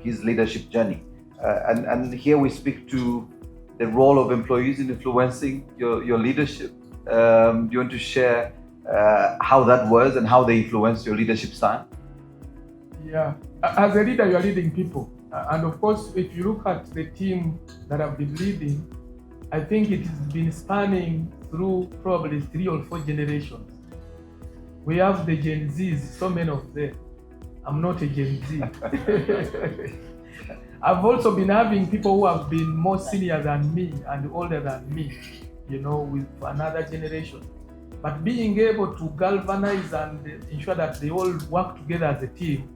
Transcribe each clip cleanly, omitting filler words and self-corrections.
his leadership journey. And here we speak to the role of employees in influencing your leadership. Do you want to share how that was and how they influenced your leadership style? Yeah, as a leader, you are leading people. And of course, if you look at the team that I've been leading, I think it has been spanning through probably 3 or 4 generations. We have the Gen Zs, so many of them. I'm not a Gen Z. I've also been having people who have been more senior than me and older than me, with another generation. But being able to galvanize and ensure that they all work together as a team,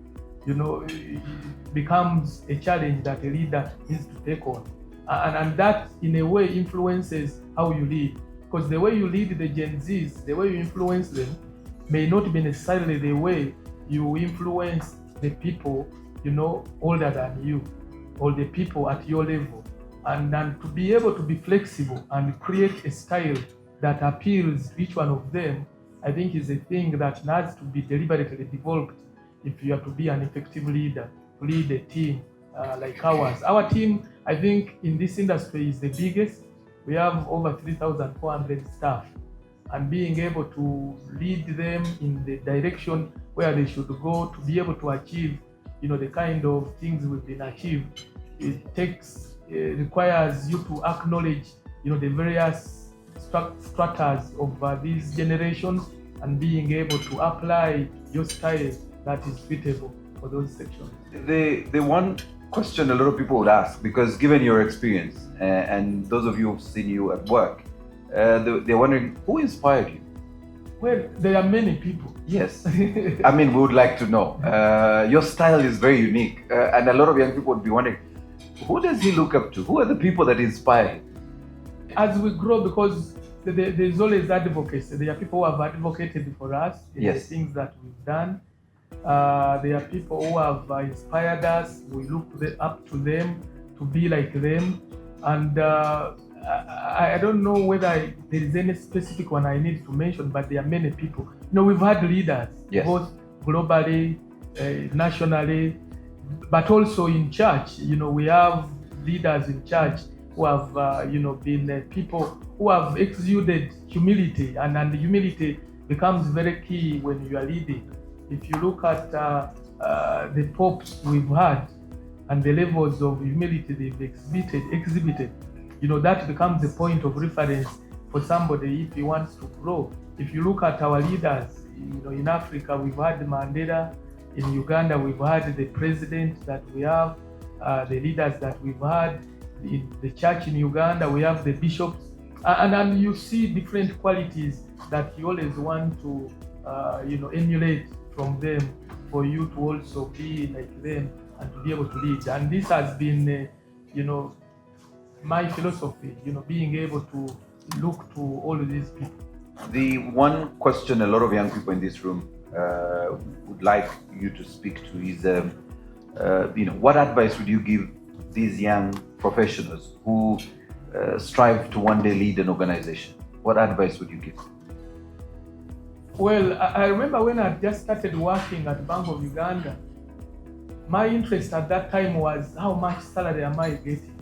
it becomes a challenge that a leader needs to take on. And that, in a way, influences how you lead. Because the way you lead the Gen Zs, the way you influence them, may not be necessarily the way you influence the people, older than you, or the people at your level. And to be able to be flexible and create a style that appeals to each one of them, I think is a thing that has to be deliberately developed if you are to be an effective leader, to lead a team like ours. Our team, I think, in this industry is the biggest. We have over 3,400 staff, and being able to lead them in the direction where they should go to be able to achieve, the kind of things we've been achieved, it requires you to acknowledge, the various stratas of these generations, and being able to apply your style that is suitable for those sections. The one question a lot of people would ask, because given your experience and those of you who've seen you at work, they're wondering, who inspired you? Well, there are many people. Yes. I mean, we would like to know. Your style is very unique, and a lot of young people would be wondering, who does he look up to? Who are the people that inspire him? As we grow, because there's always advocacy. There are people who have advocated for us in the things that we've done. There are people who have inspired us. We look up to them to be like them. And I don't know whether there is any specific one I need to mention, but there are many people. We've had leaders, both globally, nationally, but also in church. We have leaders in church who have, been people who have exuded humility, and humility becomes very key when you are leading. If you look at the popes we've had and the levels of humility they've exhibited, that becomes the point of reference for somebody if he wants to grow. If you look at our leaders, in Africa, we've had Mandela. In Uganda, we've had the president that we have, the leaders that we've had. In the church in Uganda, we have the bishops. And you see different qualities that you always want to, emulate from them, for you to also be like them and to be able to lead. And this has been, my philosophy, being able to look to all of these people. The one question a lot of young people in this room would like you to speak to is, what advice would you give these young professionals who strive to one day lead an organization? What advice would you give? Well, I remember when I just started working at Bank of Uganda, my interest at that time was how much salary am I getting?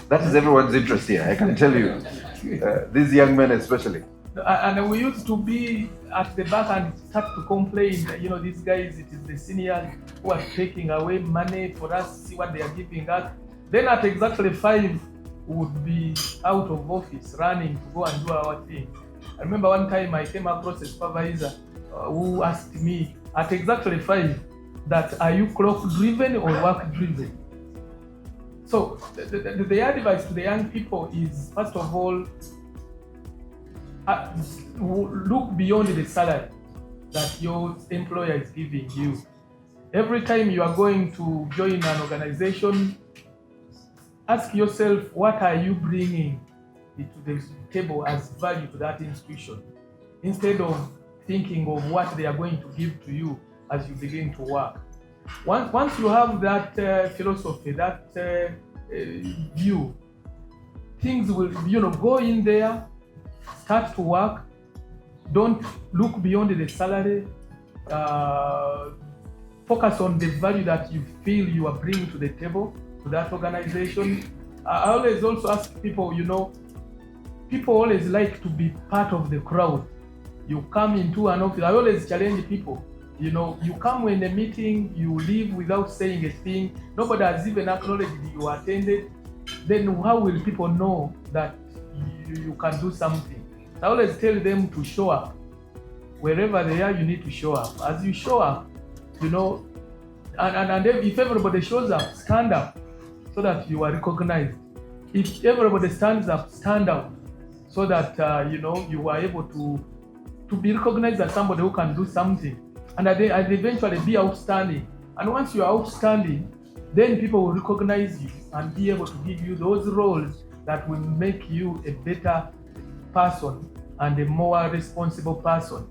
That is everyone's interest here, I can tell you. These young men especially. And we used to be at the back and start to complain, these guys, it is the seniors who are taking away money for us, see what they are giving us. Then at exactly 5, we would be out of office, running to go and do our thing. I remember one time I came across a supervisor who asked me at exactly 5 that, are you clock driven or work driven? So the advice to the young people is, first of all, look beyond the salary that your employer is giving you. Every time you are going to join an organization, ask yourself, what are you bringing to the table as value to that institution, instead of thinking of what they are going to give to you as you begin to work. Once you have that philosophy, that view, things will, go in there, start to work. Don't look beyond the salary. focus on the value that you feel you are bringing to the table, to that organization. I always also ask people, people always like to be part of the crowd. You come into an office, I always challenge people. You come in a meeting, you leave without saying a thing. Nobody has even acknowledged you attended. Then how will people know that you can do something? I always tell them to show up. Wherever they are, you need to show up. As you show up, and if everybody shows up, stand up so that you are recognized. If everybody stands up, stand out so that you are able to be recognized as somebody who can do something, and eventually be outstanding. And once you are outstanding, then people will recognize you and be able to give you those roles that will make you a better person and a more responsible person.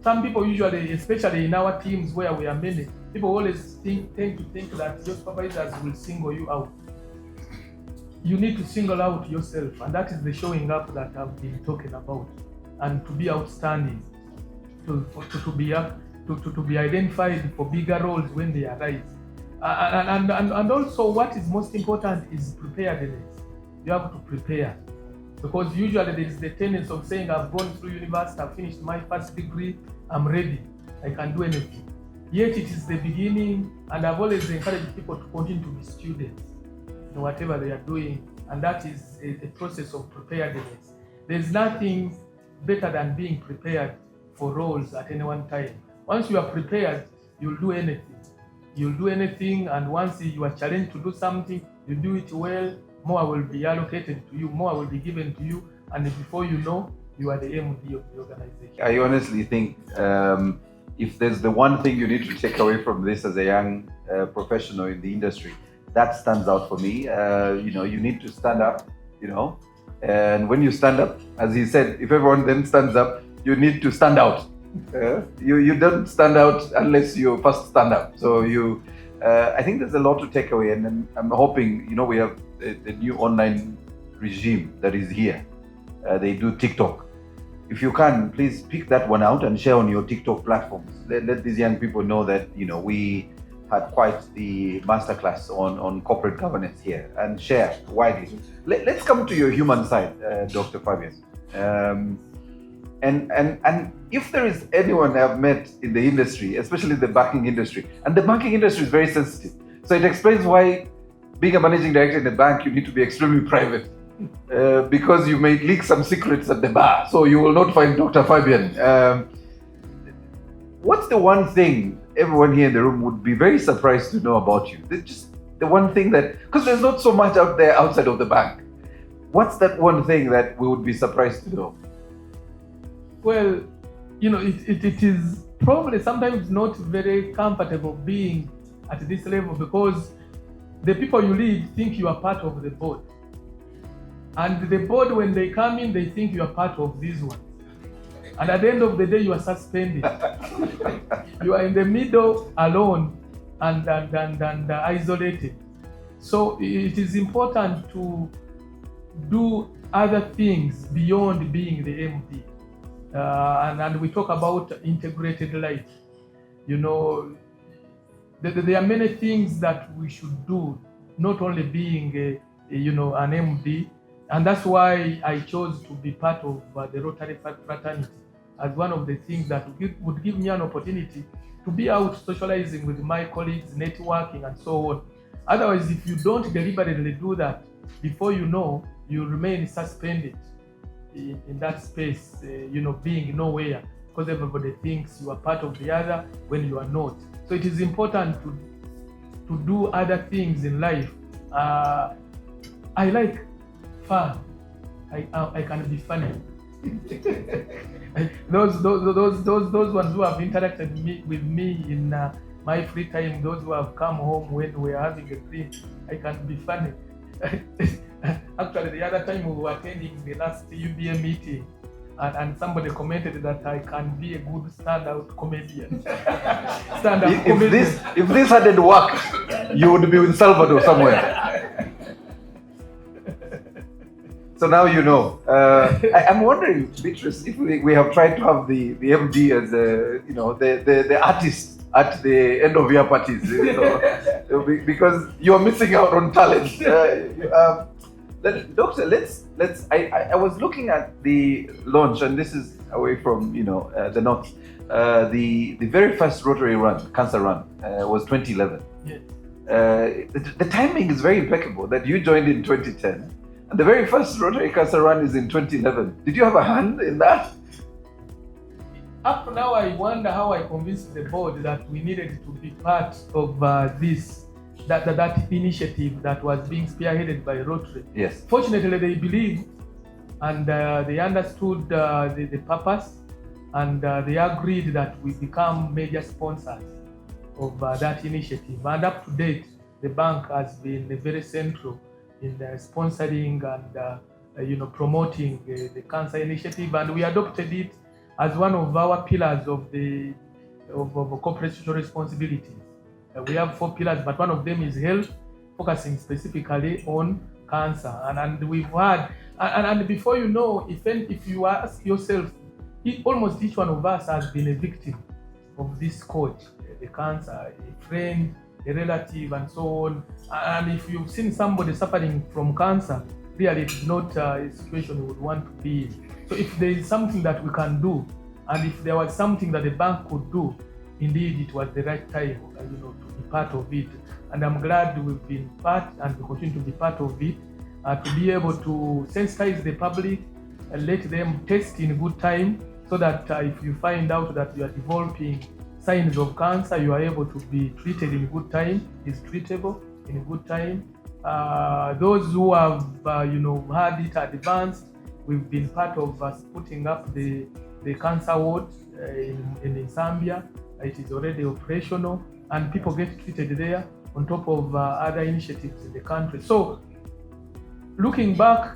Some people usually, especially in our teams where we are many, people always tend to think that your supervisors will single you out. You need to single out yourself, and that is the showing up that I've been talking about, and to be outstanding, to be identified for bigger roles when they arise. And also what is most important is preparedness. You have to prepare, because usually there is the tendency of saying, I've gone through university, I've finished my first degree, I'm ready, I can do anything. Yet it is the beginning, and I've always encouraged people to continue to be students in whatever they are doing, and that is a process of preparedness. There's nothing better than being prepared for roles at any one time. Once you are prepared, you'll do anything. You'll do anything, and once you are challenged to do something, you do it well, more will be allocated to you, more will be given to you, and before you know, you are the MD of the organization. I honestly think if there's the one thing you need to take away from this as a young professional in the industry, that stands out for me. You need to stand up, and when you stand up, as he said, if everyone then stands up, you need to stand out. You don't stand out unless you first stand up. So I think there's a lot to take away, and I'm hoping, we have the new online regime that is here. They do TikTok. If you can, please pick that one out and share on your TikTok platforms. Let these young people know that, we had quite the masterclass on corporate governance here, and share widely. Let's come to your human side, Dr. Fabian. And if there is anyone I've met in the industry, especially the banking industry, and the banking industry is very sensitive. So it explains why being a managing director in a bank, you need to be extremely private, because you may leak some secrets at the bar. So you will not find Dr. Fabian. What's the one thing everyone here in the room would be very surprised to know about you? Just the one thing because there's not so much out there outside of the bank. What's that one thing that we would be surprised to know? Well, it is probably sometimes not very comfortable being at this level, because the people you lead think you are part of the board. And the board, when they come in, they think you are part of these ones. And at the end of the day, you are suspended. You are in the middle, alone and isolated. So it is important to do other things beyond being the MD. And we talk about integrated life. There are many things that we should do, not only being an MD, and that's why I chose to be part of the Rotary fraternity as one of the things that would give me an opportunity to be out socializing with my colleagues, networking, and so on. Otherwise, if you don't deliberately do that, before you know, you remain suspended in that space, being nowhere, because everybody thinks you are part of the other when you are not. So it is important to do other things in life. I like fun. I can be funny. those ones who have interacted with me in my free time, those who have come home when we are having a drink, I can be funny. Actually, the other time we were attending the last UBA meeting, and somebody commented that I can be a good standout comedian. If this hadn't worked, you would be in Salvador somewhere. So now you know. I'm wondering, Beatrice, if we have tried to have the MD as the artist at the end of year parties, because you're missing out on talent. Doctor, let's. I was looking at the launch, and this is away from the north. The very first Rotary run, cancer run, was 2011. Yes. The timing is very impeccable that you joined in 2010. And the very first Rotary Cancer Run is in 2011. Did you have a hand in that? Up to now, I wonder how I convinced the board that we needed to be part of that initiative that was being spearheaded by Rotary. Yes. Fortunately, they believed and they understood the purpose, and they agreed that we become major sponsors of that initiative. And up to date, the bank has been very central in sponsoring and promoting the cancer initiative, and we adopted it as one of our pillars of corporate social responsibilities. We have 4 pillars, but one of them is health, focusing specifically on cancer. And we've had, and before you know, if you ask yourself, almost each one of us has been a victim of this scourge, the cancer, a friend, a relative, and so on. And if you've seen somebody suffering from cancer, really it's not a situation you would want to be in. So if there is something that we can do, and if there was something that the bank could do, indeed it was the right time to be part of it. And I'm glad we've been part, and we continue to be part of it, to be able to sensitize the public and let them test in good time, so that if you find out that you are developing signs of cancer, you are able to be treated in good time, is treatable in good time. Those who have had it advanced, we've been part of putting up the cancer ward in Zambia. It is already operational, and people get treated there on top of other initiatives in the country. So looking back,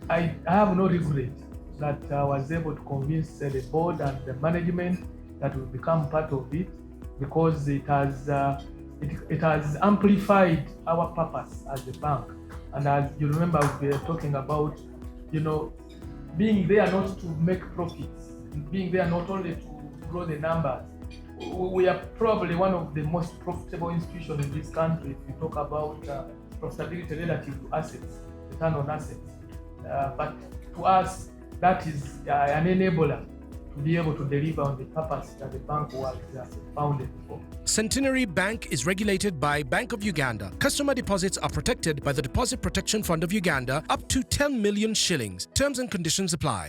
I have no regret that I was able to convince the board and the management that will become part of it, because it has amplified our purpose as a bank. And as you remember, we were talking about, being there not to make profits, being there not only to grow the numbers. We are probably one of the most profitable institutions in this country if you talk about profitability relative to assets, return on assets. But to us, that is an enabler to be able to deliver on the purpose that the bank was founded for. Centenary Bank is regulated by Bank of Uganda. Customer deposits are protected by the Deposit Protection Fund of Uganda up to 10 million shillings. Terms and conditions apply.